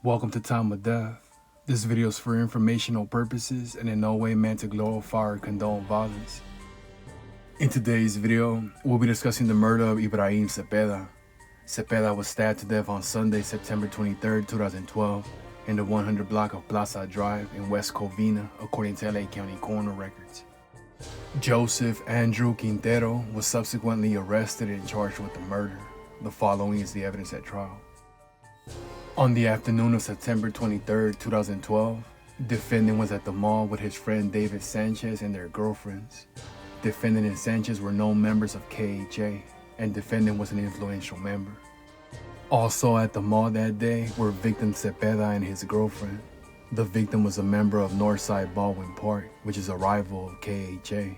Welcome to Time of Death. This video is for informational purposes and in no way meant to glorify or condone violence. In today's video, we'll be discussing the murder of Ibrahim Cepeda. Cepeda was stabbed to death on Sunday, September 23, 2012, in the 100 block of Plaza Drive in West Covina, according to LA County coroner records. Joseph Andrew Quintero was subsequently arrested and charged with the murder. The following is the evidence at trial. On the afternoon of September 23, 2012, defendant was at the mall with his friend David Sanchez and their girlfriends. Defendant and Sanchez were known members of KHA, and defendant was an influential member. Also at the mall that day were victim Cepeda and his girlfriend. The victim was a member of Northside Baldwin Park, which is a rival of KHA.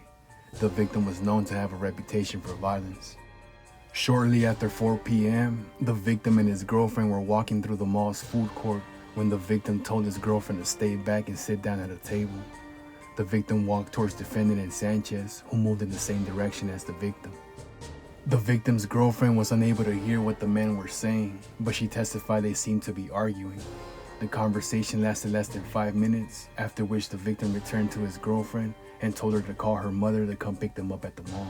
The victim was known to have a reputation for violence. Shortly after 4 p.m., the victim and his girlfriend were walking through the mall's food court when the victim told his girlfriend to stay back and sit down at a table. The victim walked towards defendant and Sanchez, who moved in the same direction as the victim. The victim's girlfriend was unable to hear what the men were saying, but she testified they seemed to be arguing. The conversation lasted less than 5 minutes, after which the victim returned to his girlfriend and told her to call her mother to come pick them up at the mall.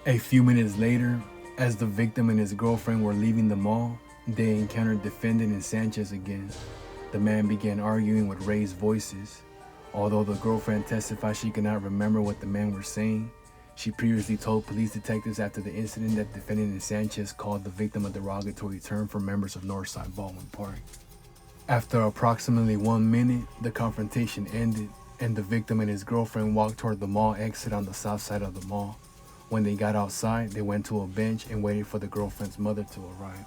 A few minutes later, as the victim and his girlfriend were leaving the mall, they encountered defendant and Sanchez again. The man began arguing with raised voices. Although the girlfriend testified she could not remember what the men were saying, she previously told police detectives after the incident that defendant and Sanchez called the victim a derogatory term for members of Northside Baldwin Park. After approximately 1 minute, the confrontation ended, and the victim and his girlfriend walked toward the mall exit on the south side of the mall. When they got outside, they went to a bench and waited for the girlfriend's mother to arrive.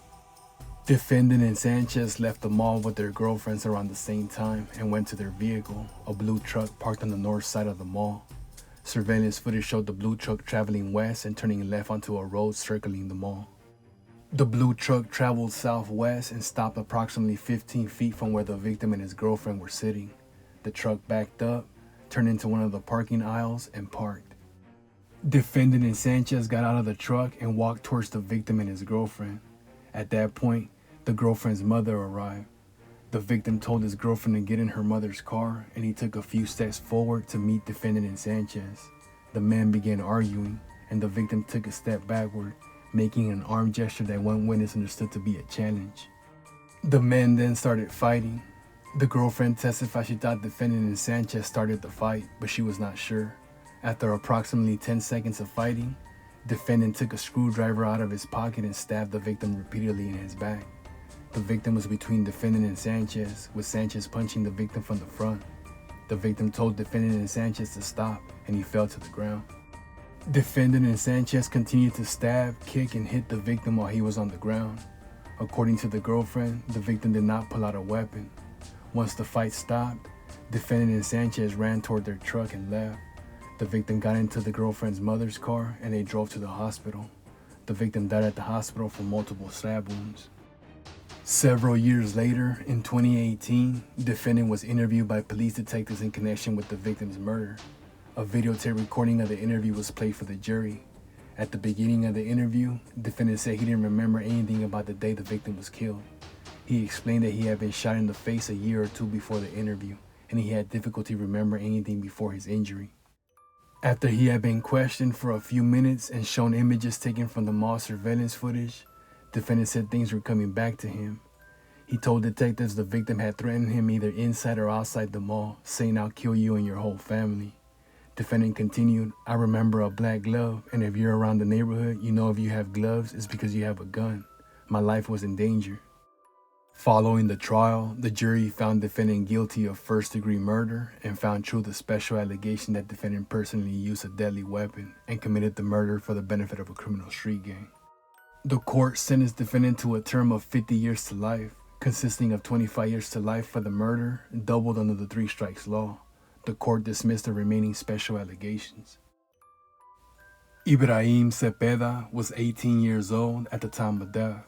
Defendant and Sanchez left the mall with their girlfriends around the same time and went to their vehicle, a blue truck parked on the north side of the mall. Surveillance footage showed the blue truck traveling west and turning left onto a road circling the mall. The blue truck traveled southwest and stopped approximately 15 feet from where the victim and his girlfriend were sitting. The truck backed up, turned into one of the parking aisles, and parked. Defendant and Sanchez got out of the truck and walked towards the victim and his girlfriend. At that point, the girlfriend's mother arrived. The victim told his girlfriend to get in her mother's car, and he took a few steps forward to meet defendant and Sanchez. The men began arguing, and the victim took a step backward, making an arm gesture that one witness understood to be a challenge. The men then started fighting. The girlfriend testified she thought defendant and Sanchez started the fight, but she was not sure. After approximately 10 seconds of fighting, defendant took a screwdriver out of his pocket and stabbed the victim repeatedly in his back. The victim was between defendant and Sanchez, with Sanchez punching the victim from the front. The victim told defendant and Sanchez to stop, and he fell to the ground. Defendant and Sanchez continued to stab, kick, and hit the victim while he was on the ground. According to the girlfriend, the victim did not pull out a weapon. Once the fight stopped, defendant and Sanchez ran toward their truck and left. The victim got into the girlfriend's mother's car and they drove to the hospital. The victim died at the hospital from multiple stab wounds. Several years later, in 2018, defendant was interviewed by police detectives in connection with the victim's murder. A videotape recording of the interview was played for the jury. At the beginning of the interview, defendant said he didn't remember anything about the day the victim was killed. He explained that he had been shot in the face a year or two before the interview, and he had difficulty remembering anything before his injury. After he had been questioned for a few minutes and shown images taken from the mall surveillance footage, defendant said things were coming back to him. He told detectives the victim had threatened him either inside or outside the mall, saying, "I'll kill you and your whole family." Defendant continued, "I remember a black glove, and if you're around the neighborhood, you know if you have gloves, it's because you have a gun. My life was in danger." Following the trial, the jury found defendant guilty of first-degree murder and found true the special allegation that defendant personally used a deadly weapon and committed the murder for the benefit of a criminal street gang. The court sentenced defendant to a term of 50 years to life, consisting of 25 years to life for the murder, doubled under the 3 strikes law. The court dismissed the remaining special allegations. Ibrahim Cepeda was 18 years old at the time of death.